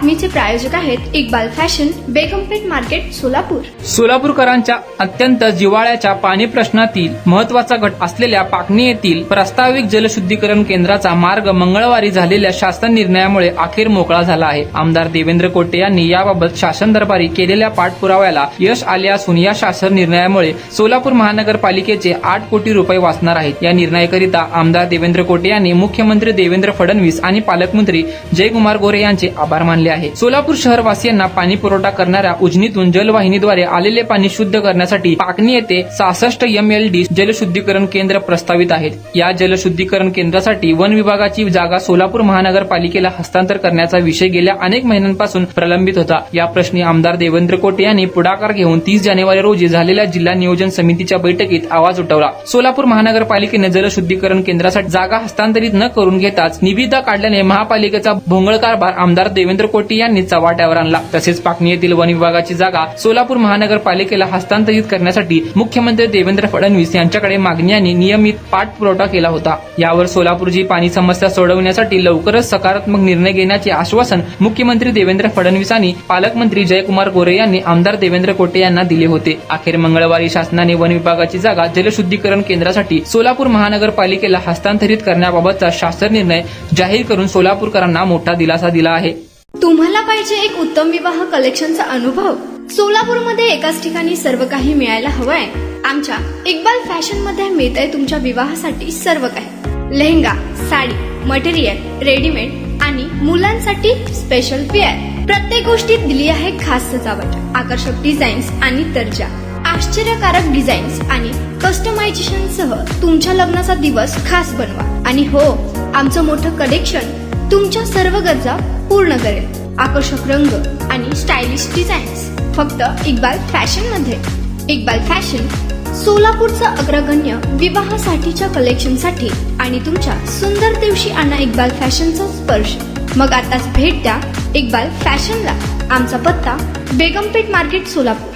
बातमीचे प्रायोजक आहेत Iqbal fashion, बेगमपेठ market, Solapur. सोलापूरकरांच्या अत्यंत जिव्हाळ्याच्या पाणी प्रश्नातील महत्वाचा घट असलेल्या पाकणी येथील प्रस्तावित जलशुद्धीकरण केंद्राचा मार्ग मंगळवारी झालेल्या शासन निर्णयामुळे अखेर मोकळा झाला आहे. आमदार देवेंद्र कोटे यांनी याबाबत शासन दरबारी केलेल्या पाठपुराव्याला यश आले असून या शासन निर्णयामुळे सोलापूर महानगरपालिकेचे 8 कोटी रुपये वाचणार आहेत. या निर्णयाकरिता आमदार देवेंद्र कोटे यांनी मुख्यमंत्री देवेंद्र फडणवीस आणि पालकमंत्री जयकुमार गोरे यांचे आभार मानले आहेत. सोलापूर शहरवासियांना पाणी पुरवठा करणाऱ्या उजनीतून जलवाहिनीद्वारे आलेले पाणी शुद्ध करण्यासाठी पाकणी येथे 66 MLD जलशुद्धीकरण केंद्र प्रस्तावित आहेत. या जलशुद्धीकरण केंद्रासाठी वन विभागाची जागा सोलापूर महानगरपालिकेला हस्तांतर करण्याचा विषय गेल्या अनेक महिन्यांपासून प्रलंबित होता. या प्रश्नी आमदार देवेंद्र कोटे यांनी पुढाकार घेऊन 30 जानेवारी रोजी झालेल्या जिल्हा नियोजन समितीच्या बैठकीत आवाज उठवला. सोलापूर महानगरपालिकेने जलशुद्धीकरण केंद्रासाठी जागा हस्तांतरित न करून घेताच निविदा काढल्याने महापालिकेचा भोंगळ कारभार आमदार देवेंद्र कोटे यांनी चव्हाट्यावर आणला. तसेच पाकणी येथील वन विभागाची जागा सोलापूर महानगरपालिकेला हस्तांतरित करण्यासाठी मुख्यमंत्री देवेंद्र फडणवीस यांच्याकडे मागणी आणि नियमित पाठपुरावा केला होता. यावर सोलापूरची पाणी समस्या सोडवण्यासाठी लवकरच सकारात्मक निर्णय घेण्याचे आश्वासन मुख्यमंत्री देवेंद्र फडणवीस आणि पालकमंत्री जयकुमार गोरे यांनी आमदार देवेंद्र कोटे यांना दिले होते. अखेर मंगळवारी शासनाने वन विभागाची जागा जलशुद्धीकरण केंद्रासाठी सोलापूर महानगरपालिकेला हस्तांतरित करण्याबाबतचा शासन निर्णय जाहीर करून सोलापूरकरांना मोठा दिलासा दिला आहे. तुम्हाला पाहिजे एक उत्तम विवाह कलेक्शनचा अनुभव? सोलापूरमध्ये एकाच ठिकाणी सर्व काही मिळायला हवंय. आमच्या इक्बाल फॅशन मध्ये मिळतंय तुमच्या विवाहासाठी सर्व काही. लेहंगा, साडी, मटेरियल, रेडीमेड आणि मुलांसाठी स्पेशल वेअर. प्रत्येक गोष्टीत दिली आहे खास सजावट, आकर्षक डिझाईन्स आणि दर्जा. आश्चर्यकारक डिझाईन्स आणि कस्टमायझेशन सह तुमच्या लग्नाचा दिवस खास बनवा. आणि हो, आमचं मोठं कलेक्शन तुमच्या सर्व गरजा पूर्ण करेल. आकर्षक रंग आणि स्टायलिश डिझाईन्स फक्त इक्बाल फॅशन मध्ये. इक्बाल फॅशन सोलापूरचा अग्रगण्य विवाहासाठीच्या कलेक्शनसाठी आणि तुमच्या सुंदर दिवशी आणा इक्बाल फॅशनचा स्पर्श. मग आताच भेट द्या इक्बाल फॅशनला. आमचा पत्ता बेगमपेठ मार्केट, सोलापूर.